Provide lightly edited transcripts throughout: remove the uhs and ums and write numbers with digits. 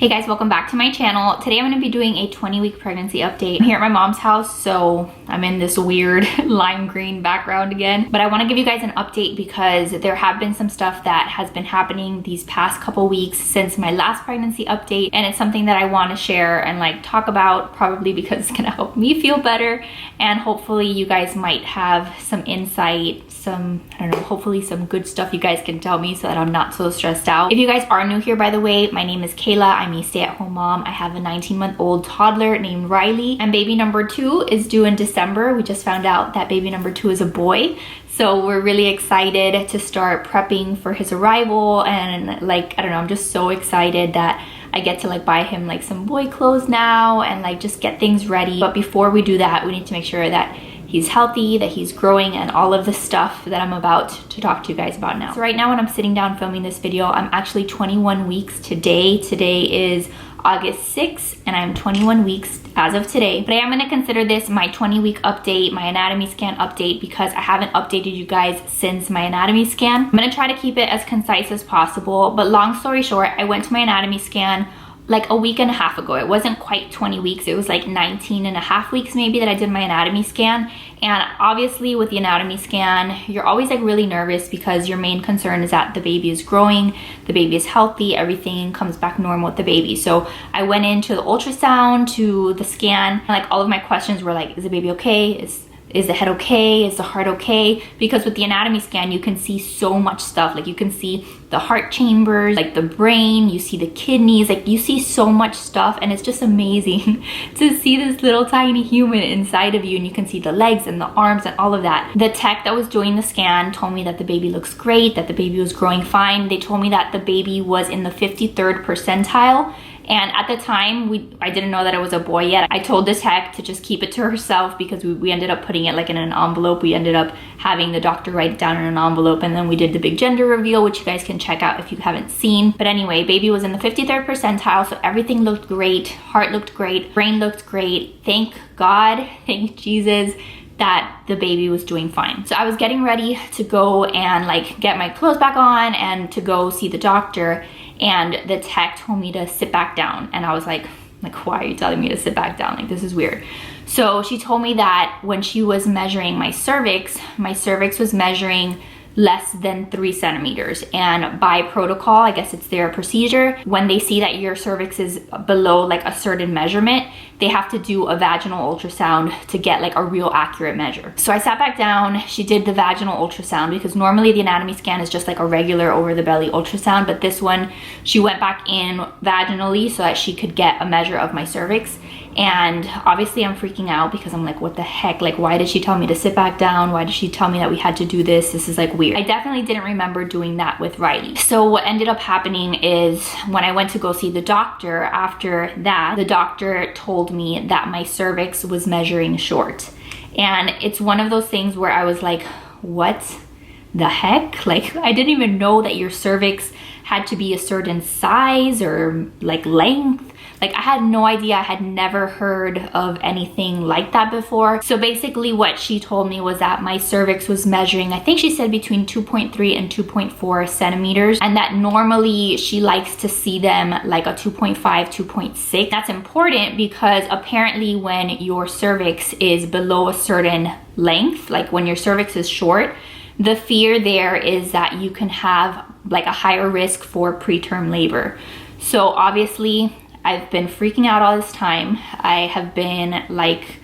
Hey guys, welcome back to my channel. Today I'm going to be doing a 20-week pregnancy update. I'm here at my mom's house, so I'm in this weird lime green background again. But I want to give you guys an update because there have been some stuff that has been happening these past couple weeks since my last pregnancy update, and it's something that I want to share and like talk about, probably because it's going to help me feel better, and hopefully you guys might have some insight, I don't know, hopefully some good stuff you guys can tell me so that I'm not so stressed out. If you guys are new here, by the way, my name is Kayla. I'm a stay-at-home mom. I have a 19-month-old toddler named Riley, and baby number 2 is due in December. We just found out that baby number 2 is a boy. So we're really excited to start prepping for his arrival, and like, I don't know, I'm just so excited that I get to like buy him like some boy clothes now and like just get things ready. But before we do that, we need to make sure that he's healthy, that he's growing, and all of the stuff that I'm about to talk to you guys about now. So right now when I'm sitting down filming this video, I'm actually 21 weeks today. Today is August 6th, and I'm 21 weeks as of today. But I am gonna consider this my 20-week update, my anatomy scan update, because I haven't updated you guys since my anatomy scan. I'm gonna try to keep it as concise as possible, but long story short, I went to my anatomy scan like a week and a half ago. It wasn't quite 20 weeks. It was like 19 and a half weeks maybe that I did my anatomy scan. And obviously with the anatomy scan, you're always like really nervous because your main concern is that the baby is growing, the baby is healthy, everything comes back normal with the baby. So I went into the ultrasound, to the scan, and like all of my questions were like, is the baby okay? Is the head okay? Is the heart okay? Because with the anatomy scan, you can see so much stuff. Like you can see the heart chambers, like the brain, you see the kidneys, like you see so much stuff, and it's just amazing to see this little tiny human inside of you, and you can see the legs and the arms and all of that. The tech that was doing the scan told me that the baby looks great, that the baby was growing fine. They told me that the baby was in the 53rd percentile. And at the time, I didn't know that it was a boy yet. I told this tech to just keep it to herself because we ended up putting it like in an envelope. We ended up having the doctor write it down in an envelope, and then we did the big gender reveal, which you guys can check out if you haven't seen. But anyway, baby was in the 53rd percentile, so everything looked great. Heart looked great, brain looked great. Thank God, thank Jesus, that the baby was doing fine. So I was getting ready to go and like get my clothes back on and to go see the doctor, and the tech told me to sit back down, and I was like, why are you telling me to sit back down? Like, this is weird. So she told me that when she was measuring my cervix was measuring less than 3 centimeters. And by protocol, I guess it's their procedure, when they see that your cervix is below like a certain measurement, they have to do a vaginal ultrasound to get like a real accurate measure. So I sat back down, she did the vaginal ultrasound, because normally the anatomy scan is just like a regular over the belly ultrasound, but this one, she went back in vaginally so that she could get a measure of my cervix. And obviously I'm freaking out because I'm like, what the heck? Like, why did she tell me to sit back down? Why did she tell me that we had to do this? This is like weird. I definitely didn't remember doing that with Riley. So what ended up happening is when I went to go see the doctor, after that, the doctor told me that my cervix was measuring short. And it's one of those things where I was like, what the heck? Like, I didn't even know that your cervix had to be a certain size or like length. Like, I had no idea. I had never heard of anything like that before. So basically what she told me was that my cervix was measuring, I think she said between 2.3 and 2.4 centimeters, and that normally she likes to see them like a 2.5, 2.6. That's important because apparently when your cervix is below a certain length, like when your cervix is short, the fear there is that you can have like a higher risk for preterm labor. So obviously I've been freaking out all this time. I have been like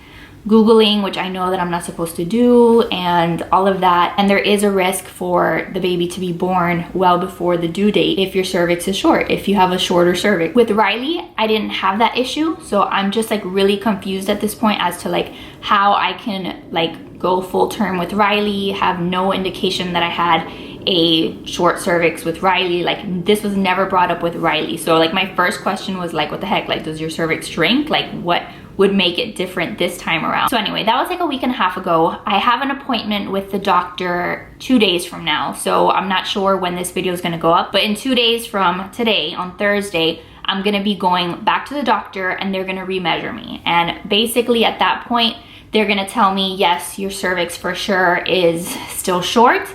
Googling, which I know that I'm not supposed to do, and all of that. And there is a risk for the baby to be born well before the due date if your cervix is short, if you have a shorter cervix. With Riley, I didn't have that issue. So I'm just like really confused at this point as to like how I can like go full term with Riley, have no indication that I had a short cervix with Riley. Like, this was never brought up with Riley. So like my first question was like, what the heck? Like, does your cervix shrink? Like, what would make it different this time around? So anyway, that was like a week and a half ago. I have an appointment with the doctor 2 days from now. So I'm not sure when this video is gonna go up, but in 2 days from today, on Thursday, I'm gonna be going back to the doctor and they're gonna remeasure me. And basically at that point, they're gonna tell me, yes, your cervix for sure is still short,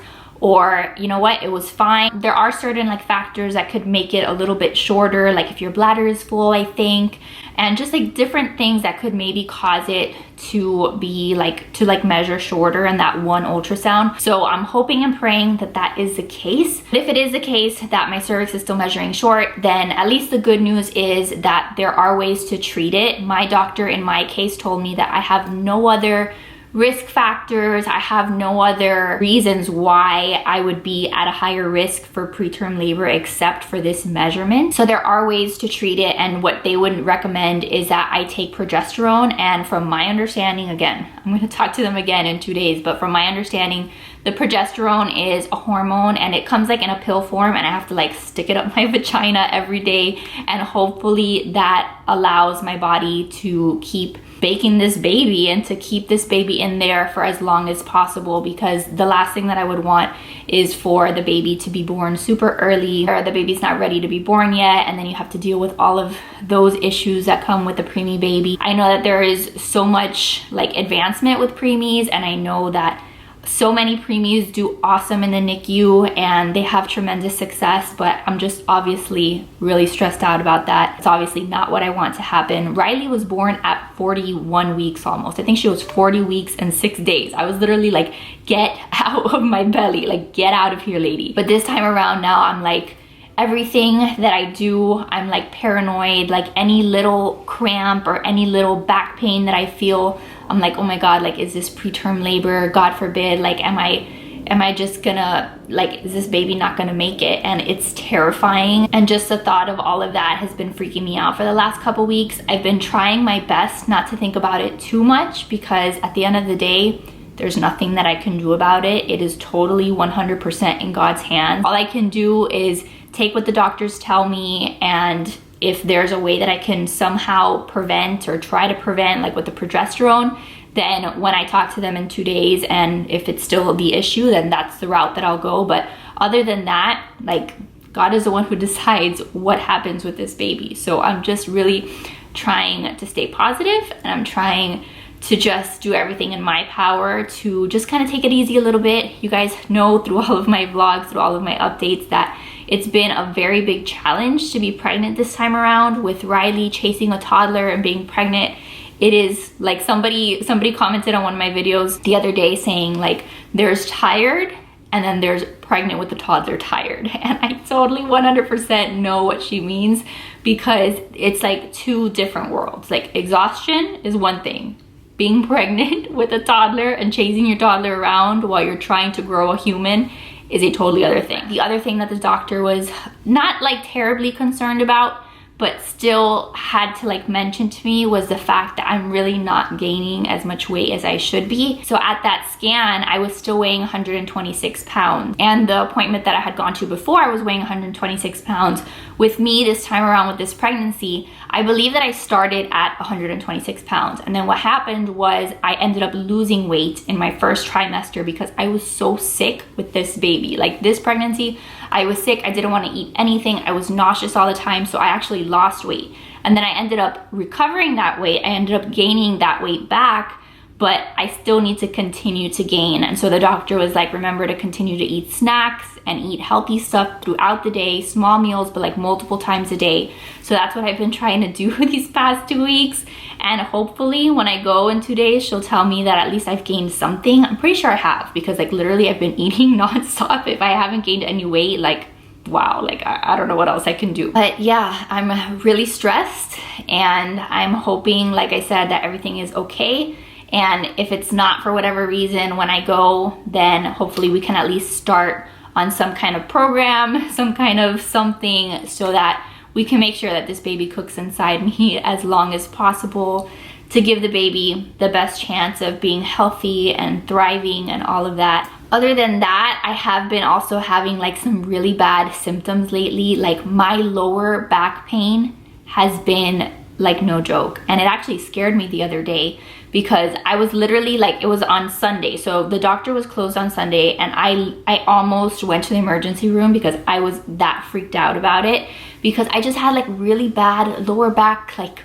or you know what, it was fine. There are certain like factors that could make it a little bit shorter, like if your bladder is full, I think, and just like different things that could maybe cause it to be like, to like measure shorter in that one ultrasound. So I'm hoping and praying that that is the case. If it is the case that my cervix is still measuring short, then at least the good news is that there are ways to treat it. My doctor in my case told me that I have no other risk factors, I have no other reasons why I would be at a higher risk for preterm labor except for this measurement. So there are ways to treat it, and what they would recommend is that I take progesterone. And from my understanding, again, I'm going to talk to them again in 2 days, but from my understanding, the progesterone is a hormone and it comes like in a pill form, and I have to like stick it up my vagina every day, and hopefully that allows my body to keep baking this baby and to keep this baby in there for as long as possible, because the last thing that I would want is for the baby to be born super early, or the baby's not ready to be born yet, and then you have to deal with all of those issues that come with the preemie baby. I know that there is so much like advancement with preemies, and I know that so many preemies do awesome in the NICU and they have tremendous success, but I'm just obviously really stressed out about that. It's obviously not what I want to happen. Riley was born at 41 weeks almost. I think she was 40 weeks and 6 days. I was literally like, get out of my belly, like get out of here, lady. But this time around now, I'm like, everything that I do, I'm like paranoid. Like any little cramp or any little back pain that I feel, I'm like, oh my God, like, is this preterm labor? God forbid, like, am I just gonna, like, is this baby not gonna make it? And it's terrifying. And just the thought of all of that has been freaking me out for the last couple weeks. I've been trying my best not to think about it too much, because at the end of the day, there's nothing that I can do about it. It is totally 100% in God's hands. All I can do is take what the doctors tell me, and if there's a way that I can somehow prevent or try to prevent, like with the progesterone, then when I talk to them in 2 days, and if it's still the issue, then that's the route that I'll go. But other than that, like, God is the one who decides what happens with this baby. So I'm just really trying to stay positive, and I'm trying to just do everything in my power to just kind of take it easy a little bit. You guys know through all of my vlogs, through all of my updates, that it's been a very big challenge to be pregnant this time around with Riley, chasing a toddler and being pregnant. It is like, somebody commented on one of my videos the other day saying like, there's tired and then there's pregnant with the toddler tired. And I totally 100% know what she means, because it's like two different worlds. Like, exhaustion is one thing. Being pregnant with a toddler and chasing your toddler around while you're trying to grow a human is a totally other thing. The other thing that the doctor was not like terribly concerned about, but still had to like mention to me, was the fact that I'm really not gaining as much weight as I should be. So at that scan, I was still weighing 126 pounds. And the appointment that I had gone to before, I was weighing 126 pounds. With me this time around with this pregnancy, I believe that I started at 126 pounds. And then what happened was I ended up losing weight in my first trimester because I was so sick with this baby. Like, this pregnancy, I was sick. I didn't want to eat anything. I was nauseous all the time. So I actually lost weight. And then I ended up recovering that weight. I ended up gaining that weight back, but I still need to continue to gain. And so the doctor was like, remember to continue to eat snacks and eat healthy stuff throughout the day, small meals, but like multiple times a day. So that's what I've been trying to do these past 2 weeks. And hopefully when I go in 2 days, she'll tell me that at least I've gained something. I'm pretty sure I have, because like literally I've been eating nonstop. If I haven't gained any weight, like, wow, like I don't know what else I can do. But yeah, I'm really stressed, and I'm hoping, like I said, that everything is okay. And if it's not for whatever reason when I go, then hopefully we can at least start on some kind of program, some kind of something, so that we can make sure that this baby cooks inside me as long as possible, to give the baby the best chance of being healthy and thriving and all of that. Other than that, I have been also having like some really bad symptoms lately. Like, my lower back pain has been like no joke. And it actually scared me the other day, because I was literally like, it was on Sunday. So the doctor was closed on Sunday, and I almost went to the emergency room because I was that freaked out about it, because I just had like really bad lower back, like,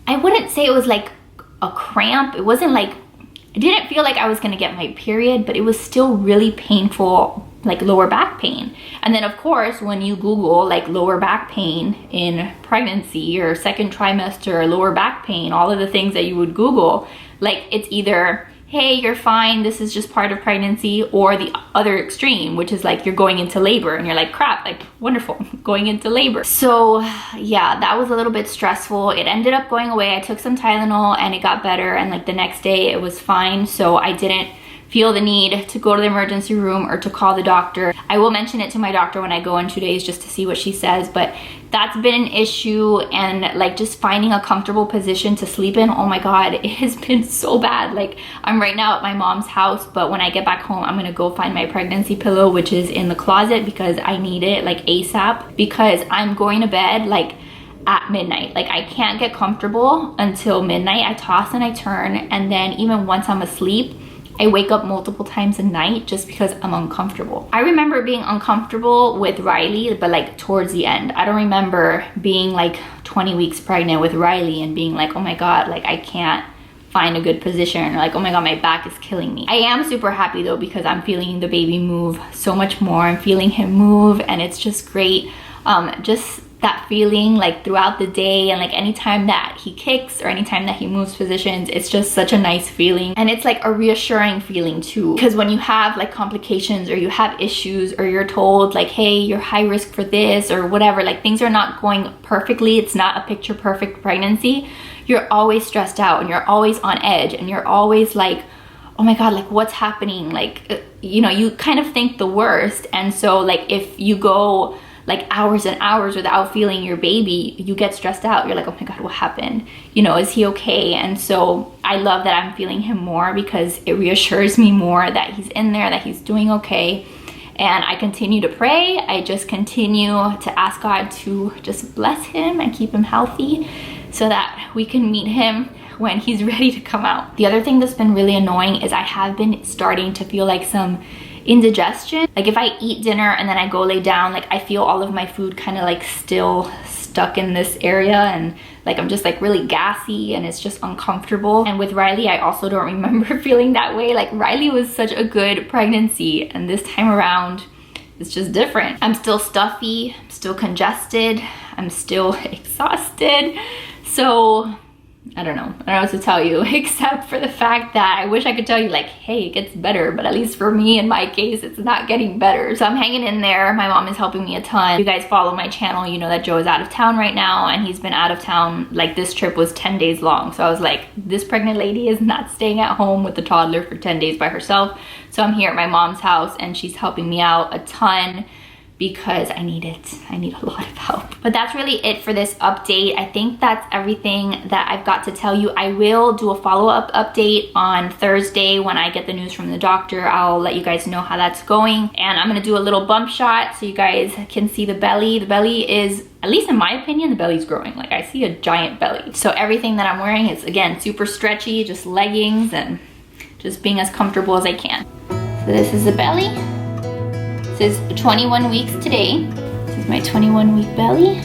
I wouldn't say it was like a cramp. It wasn't like, I didn't feel like I was gonna get my period, but it was still really painful like lower back pain. And then of course, when you Google like lower back pain in pregnancy or second trimester or lower back pain, all of the things that you would Google, like it's either, hey, you're fine, this is just part of pregnancy, or the other extreme, which is like you're going into labor and you're like, crap, like wonderful, going into labor. So yeah, that was a little bit stressful. It ended up going away. I took some Tylenol and it got better, and like the next day it was fine. So I didn't feel the need to go to the emergency room or to call the doctor. I will mention it to my doctor when I go in 2 days just to see what she says, but that's been an issue. And like just finding a comfortable position to sleep in, oh my God, it has been so bad. Like I'm right now at my mom's house, but when I get back home, I'm gonna go find my pregnancy pillow, which is in the closet, because I need it like ASAP, because I'm going to bed like at midnight. Like I can't get comfortable until midnight. I toss and I turn, and then even once I'm asleep, I wake up multiple times a night just because I'm uncomfortable. I remember being uncomfortable with Riley, but like towards the end. I don't remember being like 20 weeks pregnant with Riley and being like, oh my God, like I can't find a good position, or like, oh my God, my back is killing me. I am super happy though, because I'm feeling the baby move so much more. I'm feeling him move, and it's just great. Just that feeling like throughout the day, and like anytime that he kicks or anytime that he moves positions, it's just such a nice feeling. And it's like a reassuring feeling too, because when you have like complications or you have issues, or you're told like, hey, you're high risk for this or whatever, like things are not going perfectly, it's not a picture perfect pregnancy, you're always stressed out and you're always on edge, and you're always like, oh my God, like what's happening? Like, you know, you kind of think the worst. And so like if you go like hours and hours without feeling your baby, you get stressed out. You're like, oh my God, what happened? You know, is he okay? And so I love that I'm feeling him more, because it reassures me more that he's in there, that he's doing okay. And I continue to pray. I just continue to ask God to just bless him and keep him healthy so that we can meet him when he's ready to come out. The other thing that's been really annoying is I have been starting to feel like some indigestion. Like if I eat dinner and then I go lay down, like I feel all of my food kind of like still stuck in this area, and like I'm just like really gassy, and it's just uncomfortable. And with Riley, I also don't remember feeling that way. Like Riley was such a good pregnancy, and this time around it's just different. I'm still stuffy, I'm still congested, I'm still exhausted. So I don't know what to tell you, except for the fact that I wish I could tell you like, hey, it gets better, but at least for me, in my case, it's not getting better. So I'm hanging in there. My mom is helping me a ton. If you guys follow my channel, you know that Joe is out of town right now, and he's been out of town, like this trip was 10 days long. So I was like, this pregnant lady is not staying at home with the toddler for 10 days by herself. So I'm here at my mom's house, and she's helping me out a ton, because I need it. I need a lot of help. But that's really it for this update. I think that's everything that I've got to tell you. I will do a follow-up update on Thursday when I get the news from the doctor. I'll let you guys know how that's going. And I'm gonna do a little bump shot so you guys can see the belly. The belly is, at least in my opinion, the belly's growing. Like I see a giant belly. So everything that I'm wearing is, again, super stretchy, just leggings and just being as comfortable as I can. So this is the belly. This is 21 weeks today. This is my 21-week belly.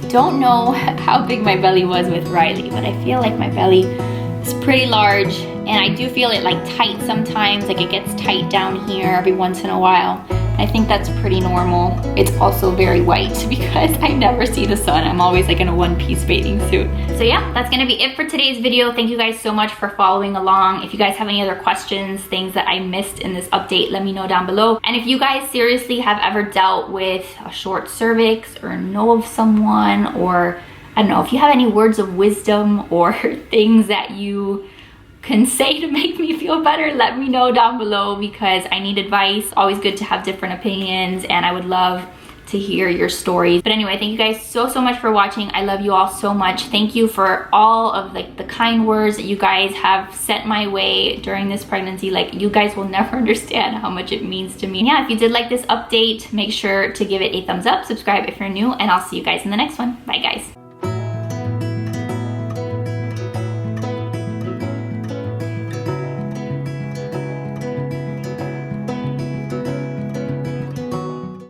Don't know how big my belly was with Riley, but I feel like my belly is pretty large, and I do feel it like tight sometimes, like it gets tight down here every once in a while. I think that's pretty normal. It's also very white because I never see the sun. I'm always like in a one-piece bathing suit. So yeah, that's gonna be it for today's video. Thank you guys so much for following along. If you guys have any other questions, things that I missed in this update, let me know down below. And if you guys seriously have ever dealt with a short cervix, or know of someone, or I don't know, if you have any words of wisdom or things that you can say to make me feel better, let me know down below, because I need advice. Always good to have different opinions, and I would love to hear your stories. But anyway, thank you guys so much for watching. I love you all so much. Thank you for all of like the kind words that you guys have sent my way during this pregnancy. Like, you guys will never understand how much it means to me. Yeah, if you did like this update, make sure to give it a thumbs up, subscribe if you're new, and I'll see you guys in the next one. Bye guys.